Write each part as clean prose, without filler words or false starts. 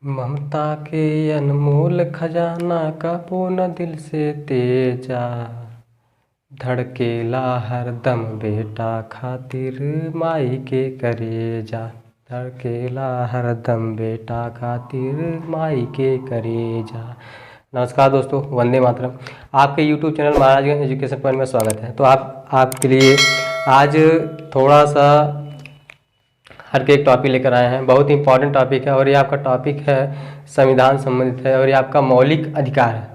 ममता के अनमोल खजाना कबो न दिल से तेजा, धड़केला हरदम बेटा खातिर माई के करेजा। धड़केला हरदम बेटा खातिर माई के करेजा। नमस्कार दोस्तों, वंदे मातरम। आपके YouTube channel Maharajganj education point में स्वागत है। तो आपके लिए आज थोड़ा सा हर के एक टॉपिक लेकर आए हैं। बहुत इंपॉर्टेंट टॉपिक है और ये आपका टॉपिक है संविधान संबंधित है और ये आपका मौलिक अधिकार है।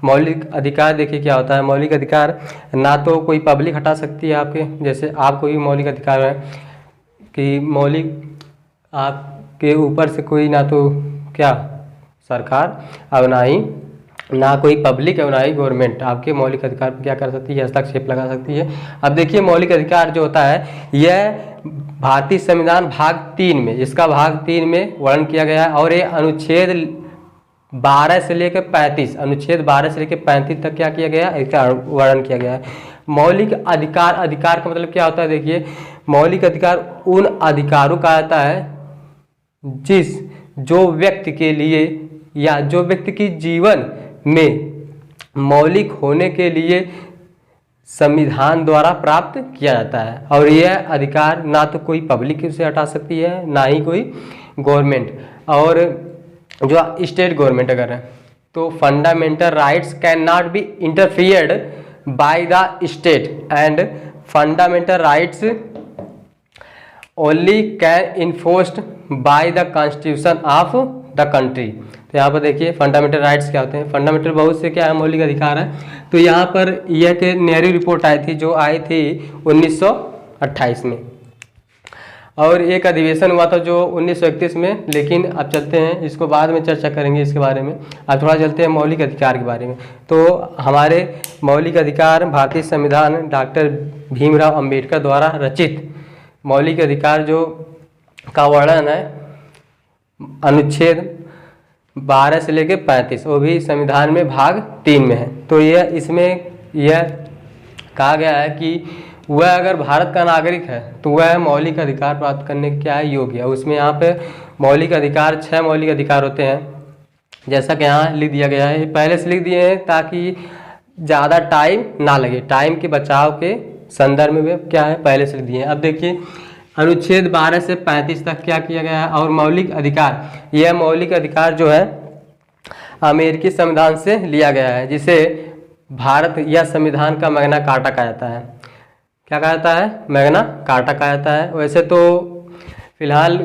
मौलिक अधिकार देखिए क्या होता है। मौलिक अधिकार ना तो कोई पब्लिक हटा सकती है आपके, जैसे आपको भी मौलिक अधिकार है कि मौलिक आपके ऊपर से कोई ना तो क्या सरकार और ना कोई पब्लिक और ना ही गवर्नमेंट आपके मौलिक अधिकार पर क्या कर सकती है, हस्तक्षेप लगा सकती है। अब देखिए मौलिक अधिकार जो होता है यह भारतीय संविधान भाग 3 में, इसका भाग 3 में वर्णन किया गया है और ये अनुच्छेद 12 से लेकर 35, अनुच्छेद 12 से लेकर 35 तक क्या किया गया, इसका वर्णन किया गया है। मौलिक अधिकार का मतलब क्या होता है। देखिए मौलिक अधिकार उन अधिकारों का आता है जो व्यक्ति के लिए या जो व्यक्ति की जीवन में मौलिक होने के लिए संविधान द्वारा प्राप्त किया जाता है। और यह अधिकार ना तो कोई पब्लिक उसे हटा सकती है ना ही कोई गवर्नमेंट। और जो स्टेट गवर्नमेंट अगर है तो fundamental rights can not be interfered by the state and fundamental rights only can enforced by the constitution of the country. तो यहाँ पर देखिए फंडामेंटल राइट्स क्या होते हैं। फंडामेंटल बहुत से क्या है, मौलिक अधिकार है। तो यहाँ पर यह के नेहरू रिपोर्ट आई थी जो आई थी 1928 में और एक अधिवेशन हुआ था जो 1931 में। लेकिन अब चलते हैं, इसको बाद में चर्चा करेंगे इसके बारे में। अब थोड़ा चलते हैं मौलिक अधिकार के बारे में। तो हमारे मौलिक अधिकार भारतीय संविधान डॉक्टर भीमराव अंबेडकर द्वारा रचित मौलिक अधिकार जो का वर्णन है अनुच्छेद 12 से लेकर 35, वो भी संविधान में भाग 3 में है। तो इसमें यह कहा गया है कि वह अगर भारत का नागरिक है तो वह मौलिक अधिकार प्राप्त करने के क्या है योग्य है। उसमें यहाँ पे मौलिक अधिकार 6 मौलिक अधिकार होते हैं, जैसा कि यहाँ लिख दिया गया है। पहले से लिख दिए हैं ताकि ज़्यादा टाइम ना लगे, टाइम के बचाव के संदर्भ में क्या है पहले से लिख दिए हैं। अब देखिए अनुच्छेद 12 से 35 तक क्या किया गया है। और मौलिक अधिकार, यह मौलिक अधिकार जो है अमेरिकी संविधान से लिया गया है, जिसे भारत या संविधान का मैग्ना कार्टा कहा जाता है। क्या कहा जाता है, मैग्ना कार्टा कहा जाता है। वैसे तो फिलहाल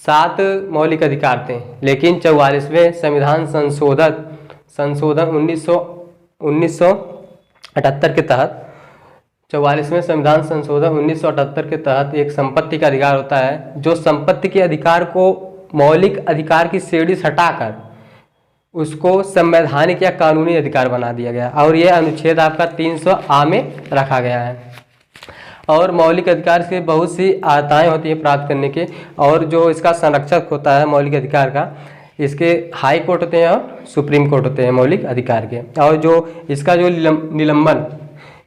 7 मौलिक अधिकार थे, लेकिन 44वें संविधान संशोधन 1978 के तहत 44वें संविधान संशोधन 1978 के तहत एक संपत्ति का अधिकार होता है, जो संपत्ति के अधिकार को मौलिक अधिकार की श्रेणी से हटाकर उसको संवैधानिक या कानूनी अधिकार बना दिया गया। और यह अनुच्छेद आपका 300A में रखा गया है। और मौलिक अधिकार से बहुत सी आयताएँ होती हैं प्राप्त करने के, और जो इसका संरक्षक होता है मौलिक अधिकार का, इसके हाई कोर्ट होते हैं और सुप्रीम कोर्ट होते हैं मौलिक अधिकार के। और जो इसका जो निलंबन,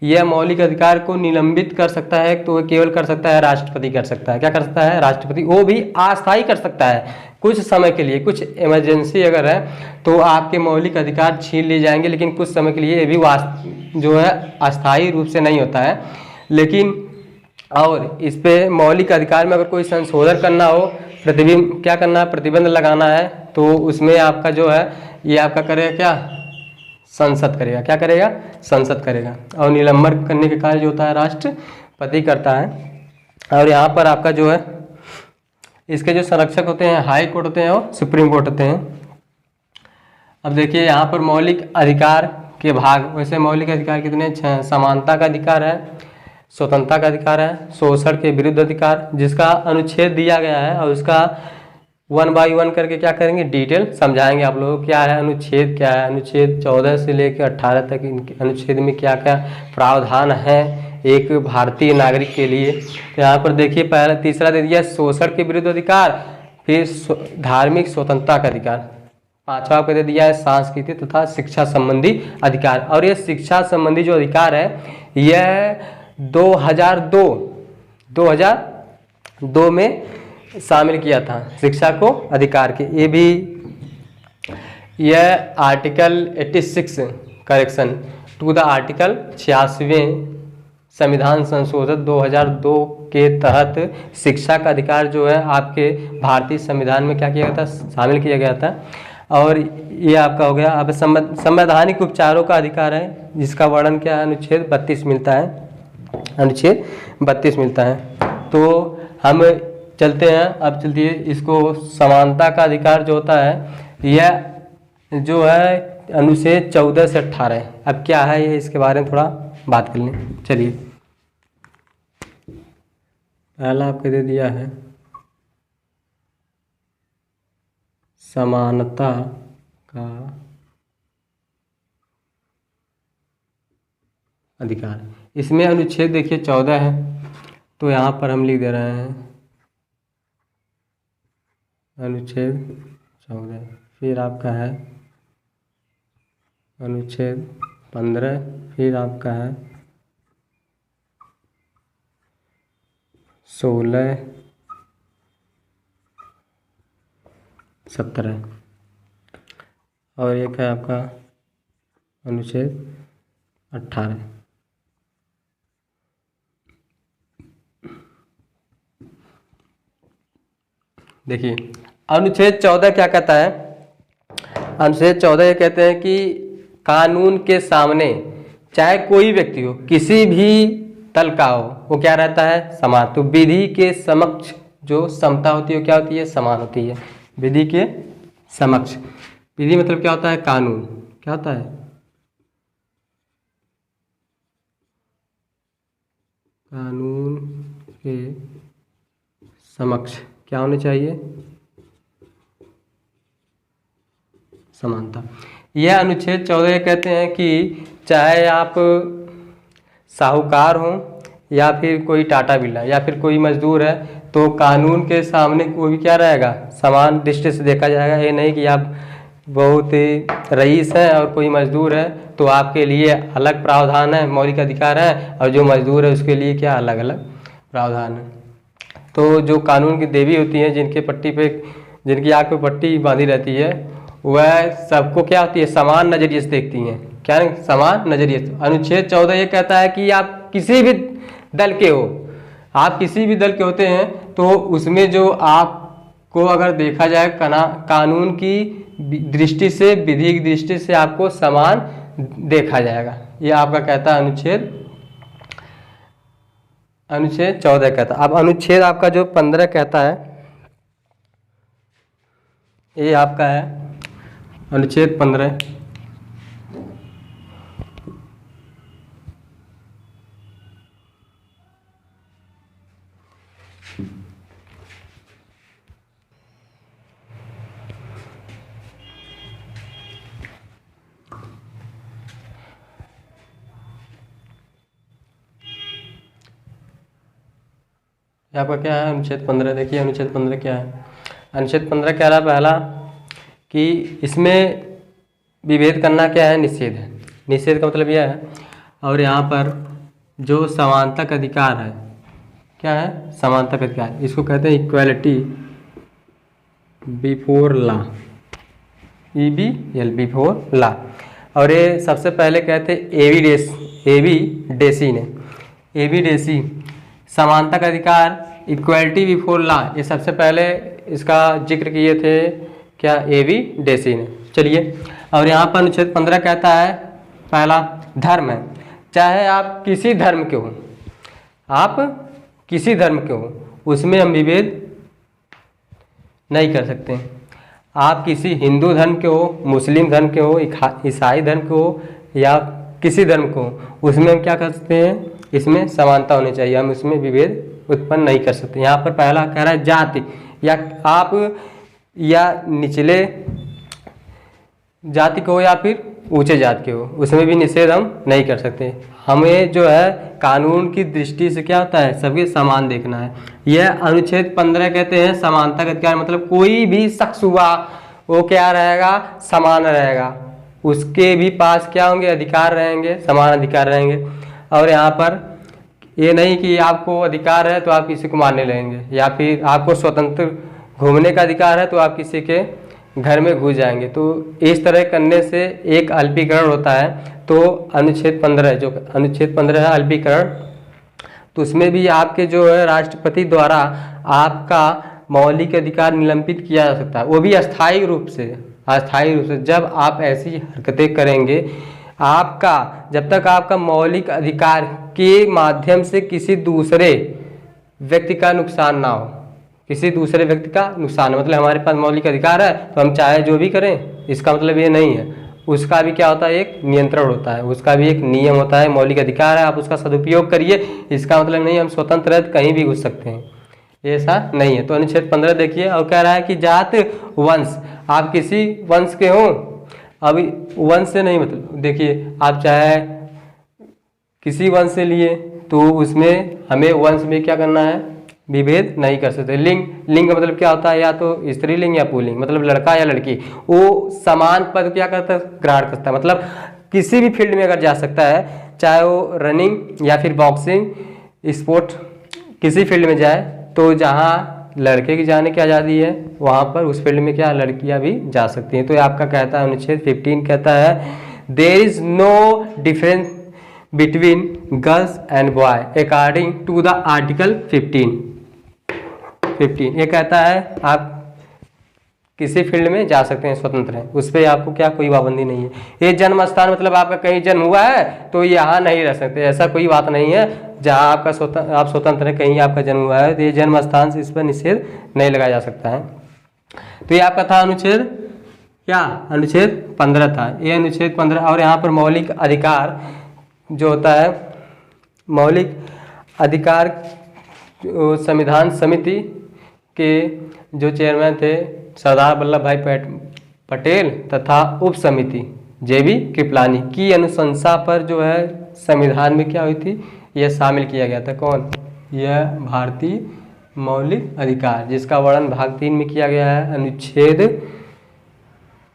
यह मौलिक अधिकार को निलंबित कर सकता है तो वह केवल कर सकता है राष्ट्रपति कर सकता है। क्या कर सकता है, राष्ट्रपति। वो भी अस्थायी कर सकता है, कुछ समय के लिए, कुछ इमरजेंसी अगर है तो आपके मौलिक अधिकार छीन लिए जाएंगे, लेकिन कुछ समय के लिए ये भी जो है अस्थायी रूप से नहीं होता है। लेकिन और इस पे मौलिक अधिकार में अगर कोई संशोधन करना हो, क्या करना है, प्रतिबंध लगाना है, तो उसमें आपका जो है ये आपका करेगा क्या, संसद करेगा। क्या करेगा, संसद करेगा। और निलंबन करने के कार्य जो होता है राष्ट्रपति करता है। और यहाँ पर आपका जो है इसके जो संरक्षक होते हैं हाई कोर्ट होते हैं और सुप्रीम कोर्ट होते हैं। अब देखिए यहाँ पर मौलिक अधिकार के भाग, वैसे मौलिक अधिकार कितने 6। समानता का अधिकार है, स्वतंत्रता का अधिकार है, शोषण के विरुद्ध अधिकार जिसका अनुच्छेद दिया गया है, और उसका 1 बाय 1 करके क्या करेंगे, डिटेल समझाएंगे आप लोगों को। क्या है अनुच्छेद, क्या है अनुच्छेद 14 से लेकर 18 तक, इनके अनुच्छेद में क्या क्या प्रावधान है एक भारतीय नागरिक के लिए। तो यहाँ पर देखिए पहला तीसरा दे दिया शोषण के विरुद्ध अधिकार, फिर धार्मिक स्वतंत्रता का अधिकार, 5वां आपको दे दिया है सांस्कृतिक तथा शिक्षा संबंधी अधिकार। और यह शिक्षा संबंधी जो अधिकार है यह 2002 में शामिल किया था, शिक्षा को अधिकार के। ये भी यह article 86 correction to the article 86वें संविधान संशोधन 2002 के तहत शिक्षा का अधिकार जो है आपके भारतीय संविधान में क्या किया गया था, शामिल किया गया था। और ये आपका हो गया। अब संवैधानिक उपचारों का अधिकार है, जिसका वर्णन क्या है, अनुच्छेद 32 मिलता है, अनुच्छेद 32 मिलता है। तो हम चलते हैं, अब चलती है इसको समानता का अधिकार जो होता है यह जो है अनुच्छेद 14 से 18 है। अब क्या है ये, इसके बारे में थोड़ा बात कर लें। चलिए, पहला आपको दे दिया है समानता का अधिकार। इसमें अनुच्छेद देखिए 14 है, तो यहाँ पर हम लिख दे रहे हैं अनुच्छेद 14। फिर आपका है अनुच्छेद 15, फिर आपका है 16, 17 और एक है आपका अनुच्छेद 18। देखिए अनुच्छेद 14 क्या कहता है, अनुच्छेद 14 ये कहते हैं कि कानून के सामने चाहे कोई व्यक्ति हो, किसी भी दल का हो, वो क्या रहता है, समान। तो विधि के समक्ष जो समता होती है क्या होती है, समान होती है। विधि के समक्ष, विधि मतलब क्या होता है, कानून। क्या होता है, कानून के समक्ष क्या होने चाहिए, समानता। यह अनुच्छेद 14 कहते हैं कि चाहे आप साहूकार हो या फिर कोई टाटा बिरला या फिर कोई मजदूर है, तो कानून के सामने कोई भी क्या रहेगा, समान दृष्टि से देखा जाएगा। ये नहीं कि आप बहुत रईस है और कोई मजदूर है तो आपके लिए अलग प्रावधान है, मौलिक अधिकार है, और जो मजदूर है उसके लिए क्या अलग अलग प्रावधान है। तो जो कानून की देवी होती हैं, जिनके पट्टी पे, जिनकी आँख पे पट्टी बांधी रहती है, वह सबको क्या होती है, समान नज़रिए से देखती हैं। क्या समान नज़रिए से। अनुच्छेद 14 ये कहता है कि आप किसी भी दल के हो, आप किसी भी दल के होते हैं, तो उसमें जो आपको अगर देखा जाए कानून की दृष्टि से, विधि की दृष्टि से आपको समान देखा जाएगा। ये आपका कहता है अनुच्छेद 14 कहता है। अब अनुच्छेद आपका जो 15 कहता है, ये आपका है अनुच्छेद 15। आपका क्या है, अनुच्छेद 15। देखिए अनुच्छेद 15 क्या है। अनुच्छेद 15 कह रहा है पहला कि इसमें विभेद करना क्या है, निषेध है। निषेध का मतलब यह है, और यहाँ पर जो समानता का अधिकार है, क्या है, समानता का अधिकार, इसको कहते हैं equality before law, EBL before law. और ये सबसे पहले कहते एवी डेसी ने, एवी डेसी समानता का अधिकार, इक्वालिटी बिफोर लॉ, ये सबसे पहले इसका जिक्र किए थे क्या, एवी डेसी ने। चलिए, और यहाँ पर अनुच्छेद 15 कहता है पहला धर्म है। चाहे आप किसी धर्म के हो, आप किसी धर्म के हो, उसमें हम विभेद नहीं कर सकते। आप किसी हिंदू धर्म के हो, मुस्लिम धर्म के हो, ईसाई धर्म के हो, या किसी धर्म को, उसमें हम क्या कर सकते हैं, इसमें समानता होनी चाहिए, हम इसमें विभेद उत्पन्न नहीं कर सकते। यहाँ पर पहला कह रहा है जाति, या आप या निचले जाति के हो या फिर ऊंचे जाति के हो, उसमें भी निषेध हम नहीं कर सकते। हमें जो है कानून की दृष्टि से क्या होता है, सबके समान देखना है। यह अनुच्छेद 15 कहते हैं समानता का अधिकार, मतलब कोई भी शख्स हुआ वो क्या रहेगा, समान रहेगा, उसके भी पास क्या होंगे, अधिकार रहेंगे, समान अधिकार रहेंगे। और यहाँ पर ये नहीं कि आपको अधिकार है तो आप किसी को मारने लगेंगे, या फिर आपको स्वतंत्र घूमने का अधिकार है तो आप किसी के घर में घुस जाएंगे। तो इस तरह करने से एक अल्पीकरण होता है। तो अनुच्छेद 15 जो अनुच्छेद 15 है अल्पीकरण, तो उसमें भी आपके जो है राष्ट्रपति द्वारा आपका मौलिक अधिकार निलंबित किया जा सकता है, वो भी अस्थायी रूप से। अस्थायी रूप से जब आप ऐसी हरकतें करेंगे, आपका जब तक आपका मौलिक अधिकार के माध्यम से किसी दूसरे व्यक्ति का नुकसान ना हो, किसी दूसरे व्यक्ति का नुकसान, मतलब हमारे पास मौलिक अधिकार है तो हम चाहे जो भी करें, इसका मतलब ये नहीं है। उसका भी क्या होता है, एक नियंत्रण होता है, उसका भी एक नियम होता है। मौलिक अधिकार है, आप उसका सदुपयोग करिए, इसका मतलब नहीं हम स्वतंत्र है कहीं भी घुस सकते हैं, ऐसा नहीं है। तो अनुच्छेद 15 देखिए, और कह रहा है कि जात वंश, आप किसी वंश के हों, अभी वंश से नहीं, मतलब देखिए आप चाहे किसी वंश से लिए तो उसमें हमें वंश में क्या करना है, विभेद नहीं कर सकते। लिंग का मतलब क्या होता है, या तो स्त्रीलिंग या पुल्लिंग, मतलब लड़का या लड़की, वो समान पद क्या करता है, ग्रहण करता है। मतलब किसी भी फील्ड में अगर जा सकता है, चाहे वो रनिंग या फिर बॉक्सिंग, स्पोर्ट, किसी फील्ड में जाए, तो जहाँ लड़के की जाने की आज़ादी है वहाँ पर उस फील्ड में क्या लड़कियाँ भी जा सकती हैं। तो ये आपका कहता है अनुच्छेद 15 कहता है there is no difference between girls and boy according to the article 15। ये कहता है आप किसी फील्ड में जा सकते हैं, स्वतंत्र हैं, उस पर आपको क्या कोई पाबंदी नहीं है। ये जन्म स्थान, मतलब आपका कहीं जन्म हुआ है तो यहाँ नहीं रह सकते, ऐसा कोई बात नहीं है। जहाँ आपका आप स्वतंत्र है, कहीं आपका जन्म हुआ है तो ये जन्म स्थान से इस पर निषेध नहीं लगाया जा सकता है। तो ये आपका था अनुच्छेद क्या, अनुच्छेद 15 था, ये अनुच्छेद 15। और यहाँ पर मौलिक अधिकार जो होता है, मौलिक अधिकार संविधान समिति के जो चेयरमैन थे सरदार वल्लभ भाई पटेल तथा उप समिति जेबी कृपलानी की अनुशंसा पर जो है संविधान में क्या हुई थी, यह शामिल किया गया था। कौन, यह भारतीय मौलिक अधिकार, जिसका वर्णन भाग 3 में किया गया है, अनुच्छेद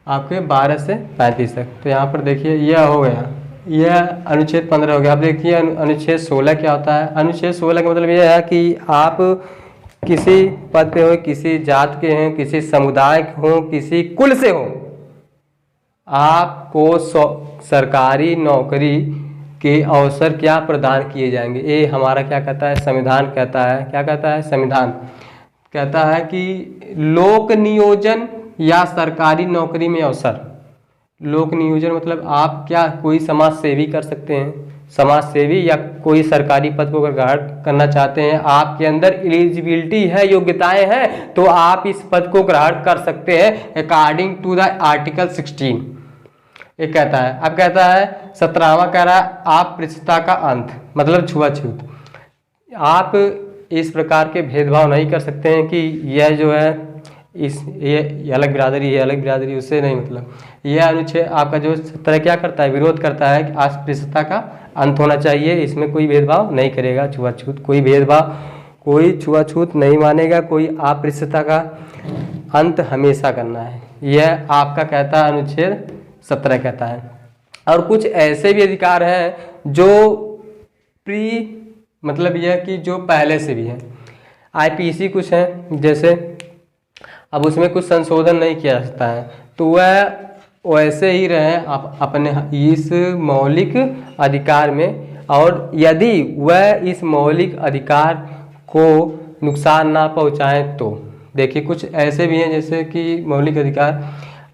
आपके 12 से 35 तक। तो यहाँ पर देखिए यह हो गया, यह अनुच्छेद 15 हो गया। अब देखिए अनुच्छेद 16 क्या होता है। अनुच्छेद 16 का मतलब यह है कि आप किसी पद पे हो, किसी जात के हैं, किसी समुदाय के हो, किसी कुल से हो, आपको सरकारी नौकरी के अवसर क्या प्रदान किए जाएंगे। ये हमारा क्या कहता है, संविधान कहता है। क्या कहता है, संविधान कहता है कि लोक नियोजन या सरकारी नौकरी में अवसर। लोक नियोजन मतलब आप क्या कोई समाज सेवी कर सकते हैं, समाज सेवी या कोई सरकारी पद को अगर ग्रहण करना चाहते हैं, आपके अंदर एलिजिबिलिटी है, योग्यताएं हैं, तो आप इस पद को ग्रहण कर सकते हैं अकॉर्डिंग टू द आर्टिकल 16। ये कहता है। अब कहता है 17वां कह रहा है अस्पृश्यता का अंत, मतलब छुआछूत। आप इस प्रकार के भेदभाव नहीं कर सकते हैं कि यह जो है ये अलग बिरादरी है, अलग बिरादरी, उससे नहीं, मतलब यह अनुच्छेद आपका जो 17 क्या करता है, विरोध करता है कि अस्पृश्यता का अंत होना चाहिए, इसमें कोई भेदभाव नहीं करेगा, छुआछूत, कोई भेदभाव, कोई छुआछूत नहीं मानेगा, कोई अस्पृश्यता का अंत हमेशा करना है, यह आपका कहता है अनुच्छेद 17 कहता है। और कुछ ऐसे भी अधिकार हैं जो मतलब यह कि जो पहले से भी है, आईपीसी कुछ है, जैसे अब उसमें कुछ संशोधन नहीं किया जा सकता है, तो वह वैसे ही रहे आप अपने इस मौलिक अधिकार में। और यदि वह इस मौलिक अधिकार को नुकसान ना पहुंचाए तो देखिए कुछ ऐसे भी हैं, जैसे कि मौलिक अधिकार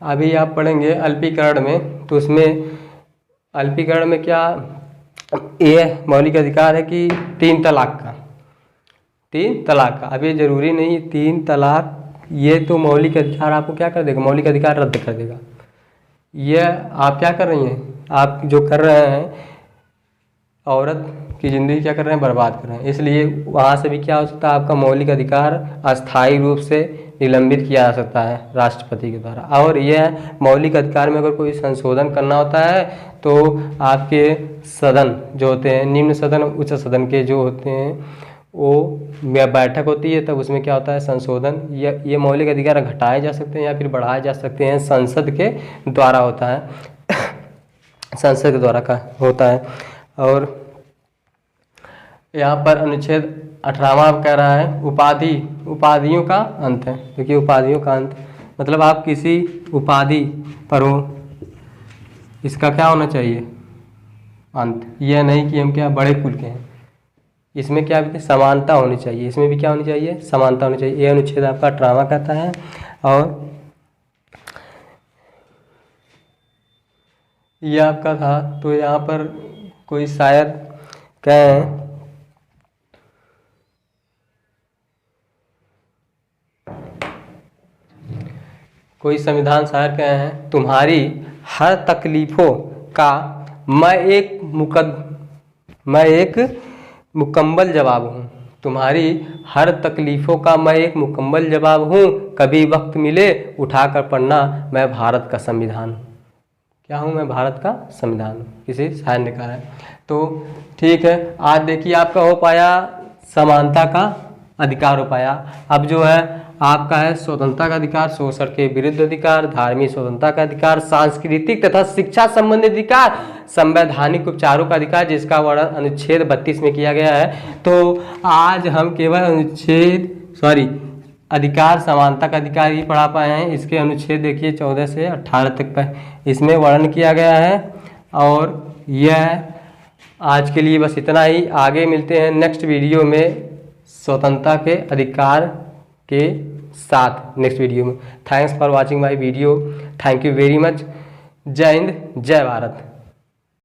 अभी आप पढ़ेंगे अल्पीकरण में, तो उसमें अल्पीकरण में क्या ये मौलिक अधिकार है कि 3 तलाक का, 3 तलाक का। अब ये जरूरी नहीं 3 तलाक, ये तो मौलिक अधिकार आपको क्या कर देगा, मौलिक अधिकार रद्द कर देगा। यह आप क्या कर रही हैं, आप जो कर रहे हैं, औरत की ज़िंदगी क्या कर रहे हैं, बर्बाद कर रहे हैं। इसलिए वहाँ से भी क्या हो सकता है, आपका मौलिक अधिकार अस्थायी रूप से निलंबित किया जा सकता है राष्ट्रपति के द्वारा। और यह मौलिक अधिकार में अगर कोई संशोधन करना होता है तो आपके सदन जो होते हैं, निम्न सदन उच्च सदन के जो होते हैं, वो बैठक होती है, तब उसमें क्या होता है संशोधन, ये मौलिक अधिकार घटाए जा सकते हैं या फिर बढ़ाए जा सकते हैं, संसद के द्वारा होता है संसद के द्वारा का होता है। और यहाँ पर अनुच्छेद 18वां कह रहा है उपाधियों का अंत है। देखिए उपाधियों का अंत मतलब आप किसी उपाधि पर हो, इसका क्या होना चाहिए, अंत। यह नहीं कि हम क्या बड़े कुल के हैं, इसमें क्या भी समानता होनी चाहिए, इसमें भी क्या होनी चाहिए, समानता होनी चाहिए। ये अनुच्छेद आपका 18वां कहता है। और ये आपका था, तो यहाँ पर कोई शायर कहें कोई संविधान शायर कहे हैं, तुम्हारी हर तकलीफ़ों का मैं एक मुकम्मल जवाब हूँ। तुम्हारी हर तकलीफ़ों का मैं एक मुकम्मल जवाब हूँ, कभी वक्त मिले उठाकर पढ़ना, मैं भारत का संविधान हूँ। क्या हूँ मैं, भारत का संविधान हूँ, किसी शायर ने कहा है। तो ठीक है, आज देखिए आपका हो पाया समानता का अधिकार हो पाया। अब जो है आपका है स्वतंत्रता का अधिकार, शोषण के विरुद्ध अधिकार, धार्मिक स्वतंत्रता का अधिकार, सांस्कृतिक तथा शिक्षा संबंधी अधिकार, संवैधानिक उपचारों का अधिकार, जिसका वर्णन अनुच्छेद 32 में किया गया है। तो आज हम केवल अधिकार समानता का अधिकार ही पढ़ा पाए हैं। इसके अनुच्छेद देखिए 14 से 18 तक पर इसमें वर्णन किया गया है। और यह आज के लिए बस इतना ही। आगे मिलते हैं नेक्स्ट वीडियो में स्वतंत्रता के अधिकार के साथ, नेक्स्ट वीडियो में। Thanks for watching my video, thank you very much. जय हिंद, जय भारत।